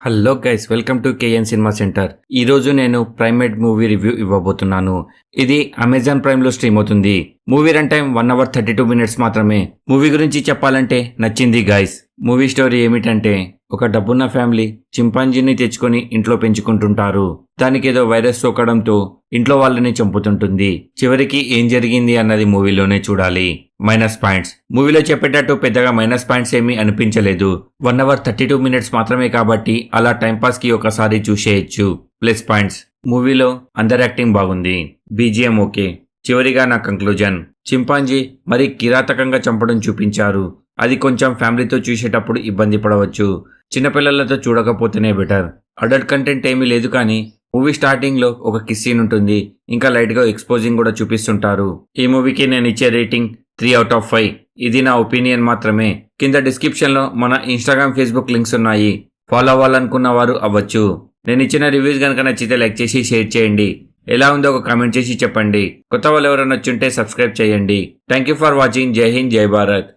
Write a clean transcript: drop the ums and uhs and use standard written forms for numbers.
Hello guys, welcome to KN cinema centre. ఈరోజు నేను primate movie review ఇవ్వబోతున్నాను. ఇది అమెజాన్ ప్రైమ్లో స్ట్రీమ్ అవుతుంది. Movie run time 1 hour 32 minutes మాత్రమే. మూవీ గురించి చెప్పాలంటే నచ్చింది గైస్. మూవీ స్టోరీ ఏమిటంటే, ఒక డబ్బున్న ఫ్యామిలీ చింపాంజీని తెచ్చుకొని ఇంట్లో పెంచుకుంటుంటారు. దానికేదో వైరస్ సోకడంతో ఇంట్లో వాళ్ళని చంపుతుంటుంది. చివరికి ఏం జరిగింది అన్నది మూవీలోనే చూడాలి. Minus points. మూవీలో చెప్పేటట్టు పెద్దగా మైనస్ పాయింట్స్ ఏమీ అనిపించలేదు. 1 hour 32 minutes మాత్రమే కాబట్టి అలా టైంపాస్ కి ఒకసారి చూసేయచ్చు. Plus points. మూవీలో అందరి యాక్టింగ్ బాగుంది. BGM okay. చివరిగా నా కంక్లూజన్, చింపాంజీ మరి కిరాతకంగా చంపడం చూపించారు. అది కొంచెం ఫ్యామిలీతో చూసేటప్పుడు ఇబ్బంది పడవచ్చు. చిన్నపిల్లలతో చూడకపోతేనే బెటర్. అడల్ట్ కంటెంట్ ఏమీ లేదు, కానీ మూవీ స్టార్టింగ్ లో ఒక కిస్ సీన్ ఉంటుంది. ఇంకా లైట్ గా ఎక్స్పోజింగ్ కూడా చూపిస్తుంటారు. ఈ మూవీకి నేను ఇచ్చే రేటింగ్ 3 out of 5. ఇది నా ఒపీనియన్ మాత్రమే. కింద డిస్క్రిప్షన్ లో మన ఇన్స్టాగ్రామ్, ఫేస్బుక్ లింక్స్ ఉన్నాయి. ఫాలో అవ్వాలనుకున్న వారు అవ్వచ్చు. నేను ఇచ్చిన రివ్యూస్ కనుక నచ్చితే లైక్ చేసి షేర్ చేయండి. ఎలా ఉందో ఒక కామెంట్ చేసి చెప్పండి. కొత్త వాళ్ళు ఎవరైనా వచ్చుంటే సబ్స్క్రైబ్ చేయండి. Thank you for watching. జై హింద్, జై భారత్.